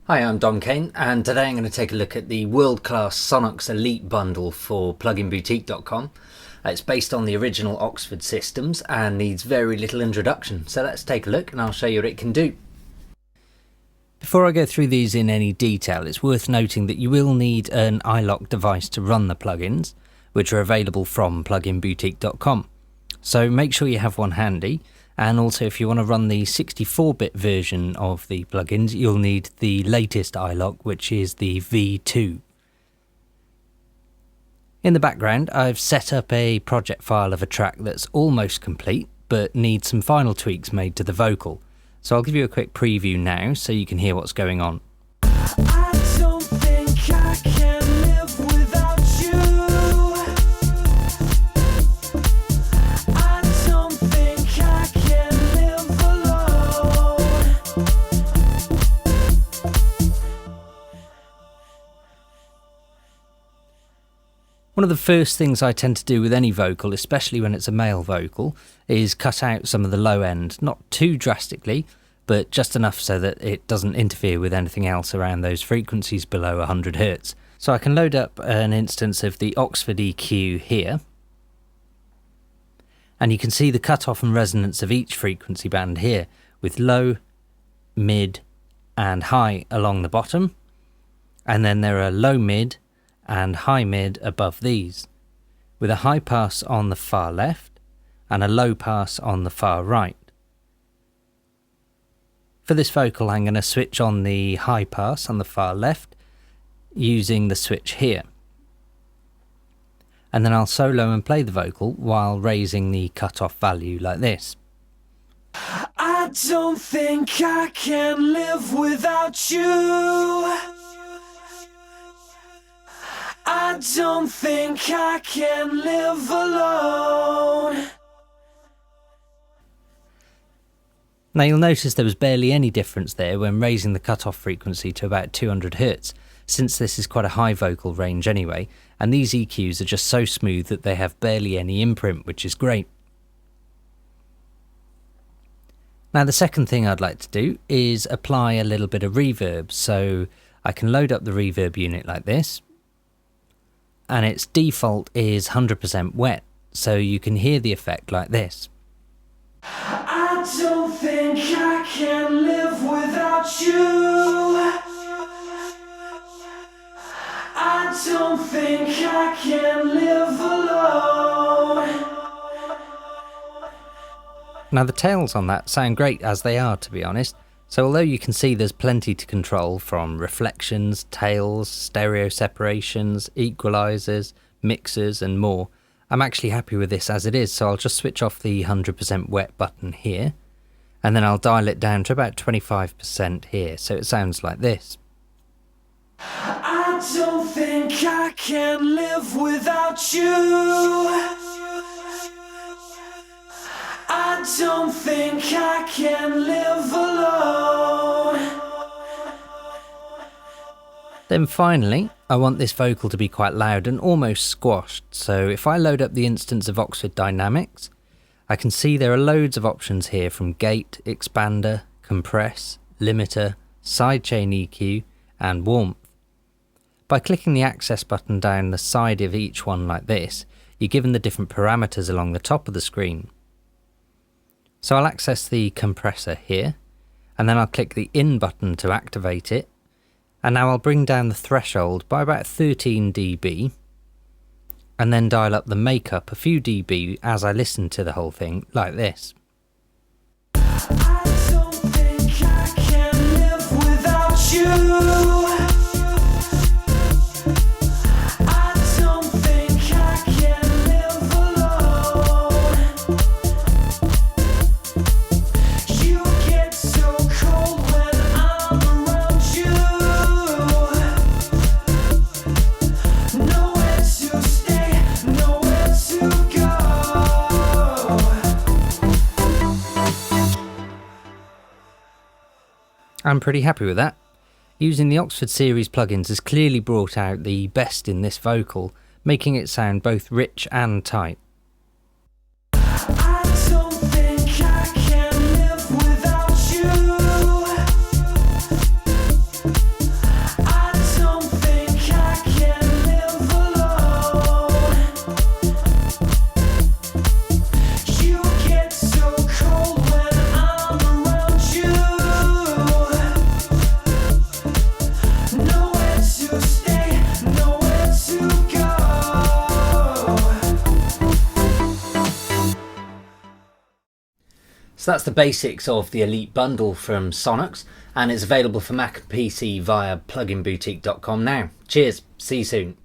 Hi, I'm Don Kane, and today I'm going to take a look at the world-class Sonnox Elite bundle for pluginboutique.com. It's based on the original Oxford systems and needs very little introduction, so let's take a look and I'll show you what it can do. Before I go through these in any detail, it's worth noting that you will need an iLok device to run the plugins, which are available from pluginboutique.com. So make sure you have one handy. And also, if you want to run the 64-bit version of the plugins, you'll need the latest iLok, which is the V2. In the background, I've set up a project file of a track that's almost complete, but needs some final tweaks made to the vocal. So I'll give you a quick preview now, so you can hear what's going on. I don't think I can live without you. I don't think I can live alone. One of the first things I tend to do with any vocal, especially when it's a male vocal, is cut out some of the low end, not too drastically, but just enough so that it doesn't interfere with anything else around those frequencies below 100 Hz. So I can load up an instance of the Oxford EQ here, and you can see the cutoff and resonance of each frequency band here, with low, mid and high along the bottom, and then there are low mid and high mid above these, with a high pass on the far left and a low pass on the far right. For this vocal, I'm going to switch on the high pass on the far left using the switch here. And then I'll solo and play the vocal while raising the cutoff value like this. I don't think I can live without you. I don't think I can live alone. Now you'll notice there was barely any difference there when raising the cutoff frequency to about 200 Hz, since this is quite a high vocal range anyway, and these EQs are just so smooth that they have barely any imprint, which is great. Now the second thing I'd like to do is apply a little bit of reverb, so I can load up the reverb unit like this, and its default is 100% wet, so you can hear the effect like this. I don't think I can live without you. I don't think I can live alone. Now the tails on that sound great as they are, to be honest, so although you can see there's plenty to control from reflections, tails, stereo separations, equalizers, mixers and more, I'm actually happy with this as it is, so I'll just switch off the 100% wet button here, and then I'll dial it down to about 25% here, so it sounds like this. I don't think I can live without you. I don't think I can live alone. Then finally, I want this vocal to be quite loud and almost squashed, so if I load up the instance of Oxford Dynamics, I can see there are loads of options here from gate, expander, compress, limiter, sidechain EQ and warmth. By clicking the access button down the side of each one like this, you're given the different parameters along the top of the screen. So I'll access the compressor here, and then I'll click the in button to activate it. And now I'll bring down the threshold by about 13 dB, and then dial up the makeup a few dB as I listen to the whole thing, like this. I don't think I can live without you. I don't think I can live alone. You get so cold when I'm around you. Nowhere to stay, nowhere to go. I'm pretty happy with that. Using the Oxford series plugins has clearly brought out the best in this vocal, making it sound both rich and tight. I don't think I can live without you. So that's the basics of the Elite bundle from Sonnox, and it's available for Mac and PC via pluginboutique.com now. Cheers, see you soon.